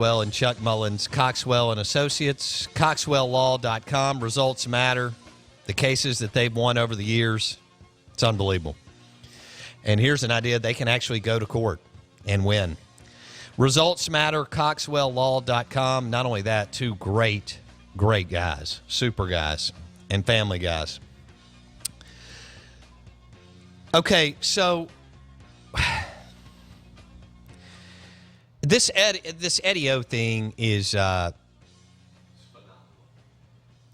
Well, and Chuck Mullins, Coxwell and Associates, CoxwellLaw.com. Results matter. The cases that they've won over the years, it's unbelievable. And here's an idea: they can actually go to court and win. Results matter, CoxwellLaw.com. Not only that, two great guys, super guys, and family guys. Okay, so this Eddie O thing is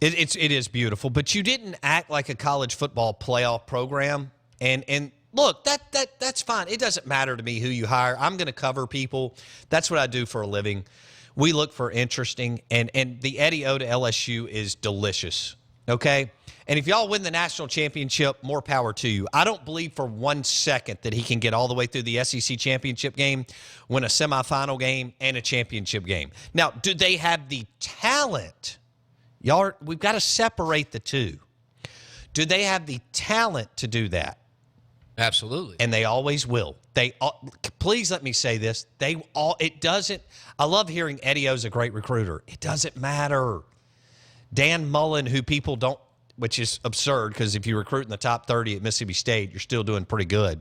it is beautiful, but you didn't act like a college football playoff program. And look, that's fine. It doesn't matter to me who you hire. I'm going to cover people. That's what I do for a living. We look for interesting, and the Eddie O to LSU is delicious. Okay? And if y'all win the national championship, more power to you. I don't believe for 1 second that he can get all the way through the SEC championship game, win a semifinal game, and a championship game. Now, do they have the talent? We've got to separate the two. Do they have the talent to do that? Absolutely. And they always will. Please let me say this. It doesn't. I love hearing Eddie O's a great recruiter. It doesn't matter. Dan Mullen, who people don't, which is absurd because if you recruit in the top 30 at Mississippi State, you're still doing pretty good.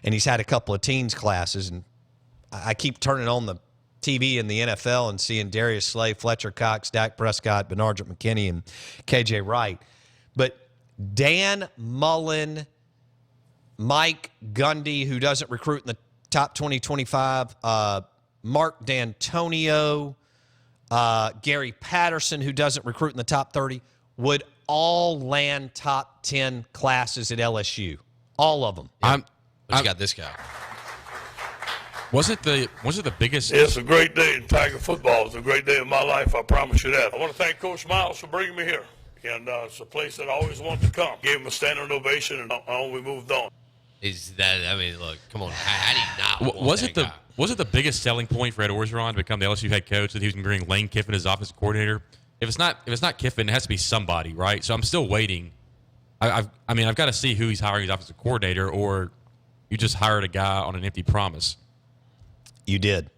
And he's had a couple of teens classes, and I keep turning on the TV in the NFL and seeing Darius Slay, Fletcher Cox, Dak Prescott, Benardrick McKinney, and KJ Wright. But Dan Mullen, Mike Gundy, who doesn't recruit in the top 20, 25, Mark D'Antonio, Gary Patterson, who doesn't recruit in the top 30, would all land top 10 classes at LSU. All of them. But you got this guy. Was it the biggest? It's a great day in Tiger football. It's a great day in my life, I promise you that. I want to thank Coach Miles for bringing me here. And it's a place that I always wanted to come. Gave him a standing ovation, and we moved on. Look, come on. How do you not Was it the biggest selling point for Ed Orgeron to become the LSU head coach that he was going to bring Lane Kiffin as offensive coordinator? If it's not Kiffin, it has to be somebody, right? So I'm still waiting. I've got to see who he's hiring as offensive coordinator, or you just hired a guy on an empty promise. You did.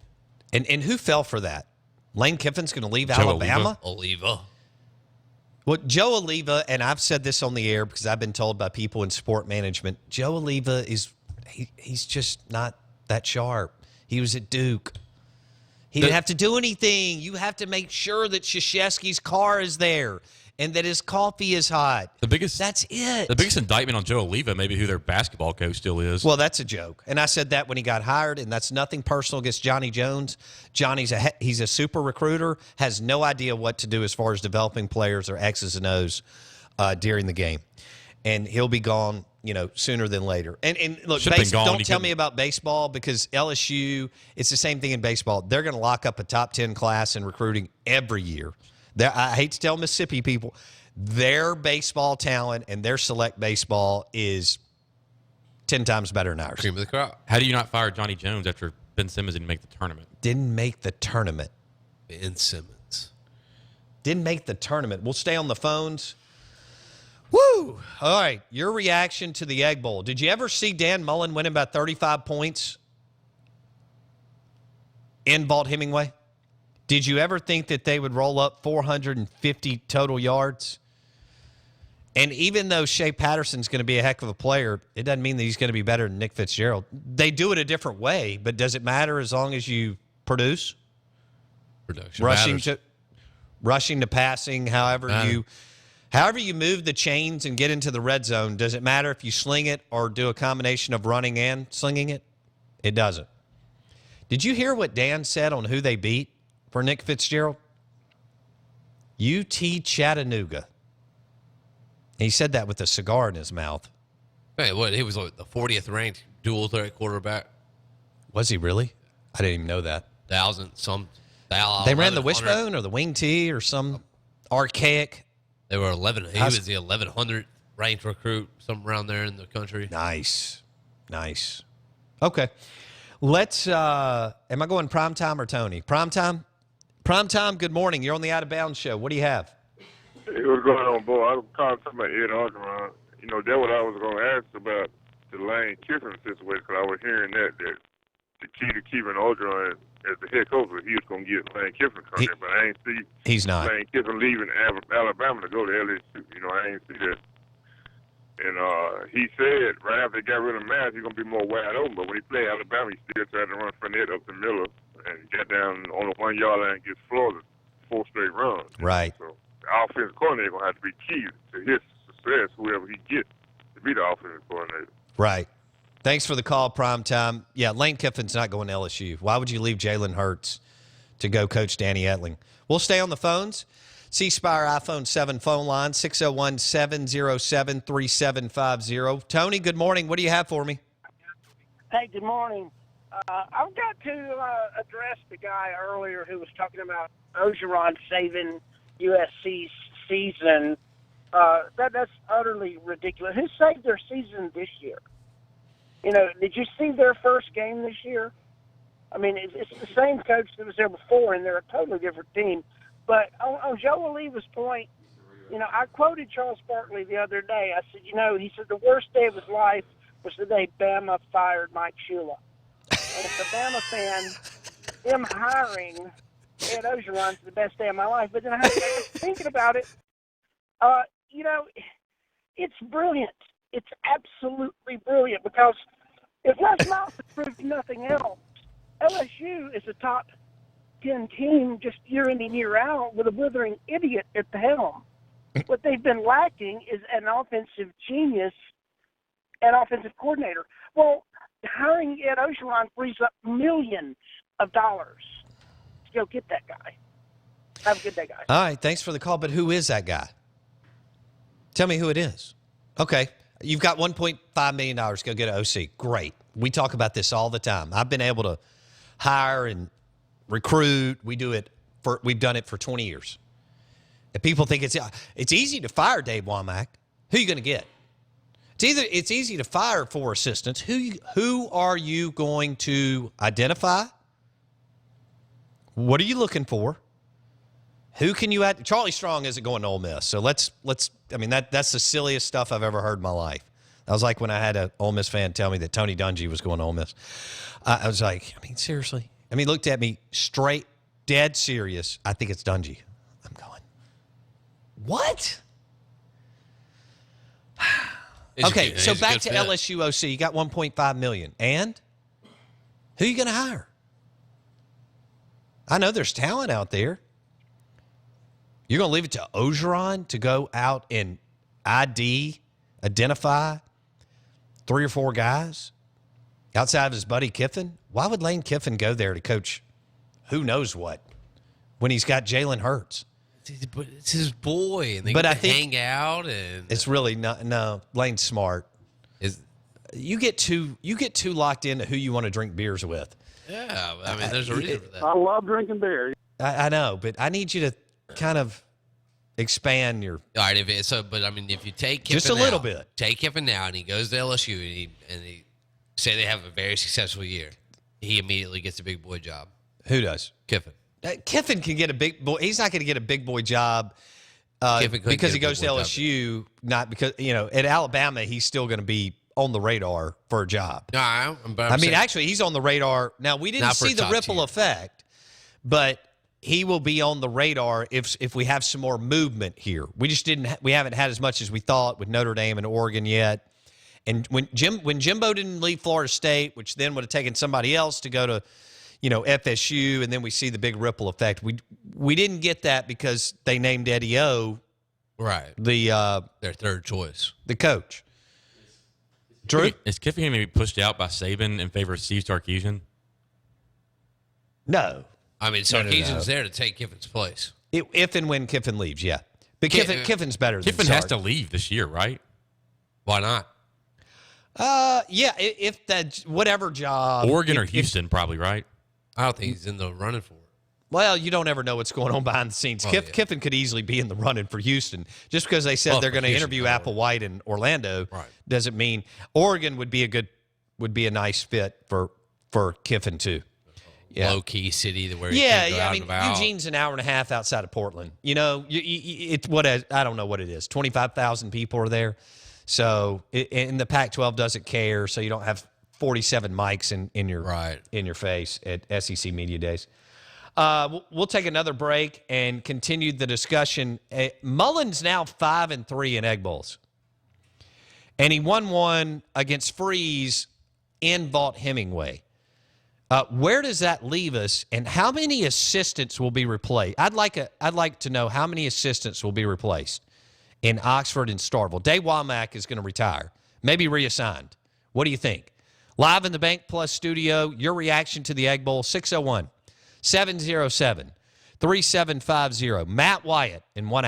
And who fell for that? Lane Kiffin's going to leave Alabama? Oliva. Well, Joe Oliva, and I've said this on the air because I've been told by people in sport management, Joe Oliva he's just not that sharp. He was at Duke. He didn't have to do anything. You have to make sure that Krzyzewski's car is there and that his coffee is hot. That's it. The biggest indictment on Joe Oliva may be who their basketball coach still is. Well, that's a joke. And I said that when he got hired, and that's nothing personal against Johnny Jones. He's a super recruiter, has no idea what to do as far as developing players or X's and O's during the game. And he'll be gone, sooner than later. And look, don't tell me about baseball because LSU, it's the same thing in baseball. They're going to lock up a top 10 class in recruiting every year. I hate to tell Mississippi people, their baseball talent and their select baseball is 10 times better than ours. Cream of the crop. How do you not fire Johnny Jones after Ben Simmons didn't make the tournament? Didn't make the tournament. Ben Simmons. Didn't make the tournament. We'll stay on the phones. Woo! All right, your reaction to the Egg Bowl. Did you ever see Dan Mullen winning by 35 points in Vaught-Hemingway? Did you ever think that they would roll up 450 total yards? And even though Shea Patterson's going to be a heck of a player, it doesn't mean that he's going to be better than Nick Fitzgerald. They do it a different way, but does it matter as long as you produce? Production rushing to passing, however you move the chains and get into the red zone, does it matter if you sling it or do a combination of running and slinging it? It doesn't. Did you hear what Dan said on who they beat for Nick Fitzgerald? UT Chattanooga. He said that with a cigar in his mouth. Hey, what? He was like the 40th ranked dual threat quarterback. Was he really? I didn't even know that. They ran the wishbone or the wing tee or some archaic. They were 11. He was the 1100th ranked recruit, somewhere around there in the country. Nice. Okay. Let's, am I going primetime or Tony? Primetime? Primetime, good morning. You're on the Out of Bounds show. What do you have? Hey, what's going on, boy? I was calling talking about Ed Orgeron. That's what I was going to ask about the Lane Kiffin situation, because I was hearing that the key to keeping Orgeron as the head coach, he was going to get Lane Kiffin come there, but I ain't see He's not. Lane Kiffin leaving Alabama to go to LSU. You know, I ain't see that. And he said right after they got rid of Mass, he's going to be more wide open. But when he played Alabama, he still tried to run Fournette up the middle and got down on the 1 yard line and get Florida 4 straight runs. Right. So the offensive coordinator going to have to be key to his success, whoever he gets to be the offensive coordinator. Right. Thanks for the call, Prime Time. Yeah, Lane Kiffin's not going to LSU. Why would you leave Jalen Hurts to go coach Danny Etling? We'll stay on the phones. C Spire iPhone 7 phone line, 601-707-3750. Tony, good morning. What do you have for me? Hey, good morning. I've got to address the guy earlier who was talking about Orgeron saving USC's season. That's utterly ridiculous. Who saved their season this year? You know, did you see their first game this year? I mean, it's the same coach that was there before, and they're a totally different team. But on Joe Oliva's point, you know, I quoted Charles Barkley the other day. I said, you know, he said the worst day of his life was the day Bama fired Mike Shula. And as a Bama fan, him hiring Ed Orgeron's the best day of my life. But then I was thinking about it. You know, it's brilliant. It's absolutely brilliant because if Les Miles proved nothing else, LSU is a top 10 team just year in and year out with a withering idiot at the helm. What they've been lacking is an offensive genius and offensive coordinator. Well, hiring Ed Orgeron frees up millions of dollars to go get that guy. Have a good day, guys. All right, thanks for the call. But who is that guy? Tell me who it is. Okay, you've got $1.5 million to go get an OC. Great. We talk about this all the time. I've been able to hire and recruit. We've done it for 20 years. And people think it's easy to fire Dave Womack. Who are you going to get? It's easy to fire 4 assistants. Who are you going to identify? What are you looking for? Who can you add? Charlie Strong isn't going to Ole Miss. So let's I mean, that's the silliest stuff I've ever heard in my life. That was like when I had an Ole Miss fan tell me that Tony Dungy was going to Ole Miss. I was like, I mean, seriously? I mean, he looked at me straight, dead serious. I think it's Dungy. I'm going, what? Okay, so back to LSU OC. You got $1.5 million. And who are you going to hire? I know there's talent out there. You're going to leave it to Orgeron to go out and identify 3 or 4 guys outside of his buddy Kiffin? Why would Lane Kiffin go there to coach who knows what when he's got Jalen Hurts? But it's his boy, and they But get I to think hang out, and it's really not. No, Lane's smart. You get too locked into who you want to drink beers with. yeah. I mean, there's a reason for that. I love drinking beer. I know, but I need you to kind of expand your. All right, if you take Kiffin Just a little out, bit. take Kiffin now, and he goes to LSU, and he say they have a very successful year, he immediately gets a big boy job. Who does? Kiffin. Kiffin can get a big boy. He's not going to get a big boy job because he goes to LSU. Not because at Alabama he's still going to be on the radar for a job. No, I mean, actually, he's on the radar now. We didn't see the ripple effect, but he will be on the radar if we have some more movement here. We just didn't. We haven't had as much as we thought with Notre Dame and Oregon yet. And when Jimbo didn't leave Florida State, which then would have taken somebody else to go to, FSU, and then we see the big ripple effect. We didn't get that because they named Eddie O, right, their third choice, the coach. Drew, is Kiffin going to be pushed out by Saban in favor of Steve Sarkisian? No. I mean, Sarkisian's there to take Kiffin's place. If and when Kiffin leaves, yeah. But Kiffin's better than Kiffin Sark. has to leave this year, right? Why not? Yeah, if that whatever job. Oregon or Houston, probably, right? I don't think he's in the running for it. Well, you don't ever know what's going on behind the scenes. Kiffin could easily be in the running for Houston. Just because they said they're going to interview Applewhite in Orlando doesn't mean Oregon would be a nice fit for Kiffin too. Yeah. Low key city where you can't go out and about. Eugene's an hour and a half outside of Portland. It's I don't know what it is. 25,000 people are there. So and the Pac-12 doesn't care. So you don't have 47 mics in your Right. in your face at SEC Media Days. We'll take another break and continue the discussion. Mullen's now 5-3 in Egg Bowls, and he won one against Freeze in Vaught Hemingway. Where does that leave us, and how many assistants will be replaced? I'd like to know how many assistants will be replaced in Oxford and Starkville. Dave Womack is going to retire, maybe reassigned. What do you think? Live in the Bank Plus studio, your reaction to the Egg Bowl, 601-707-3750. Matt Wyatt in 1 hour.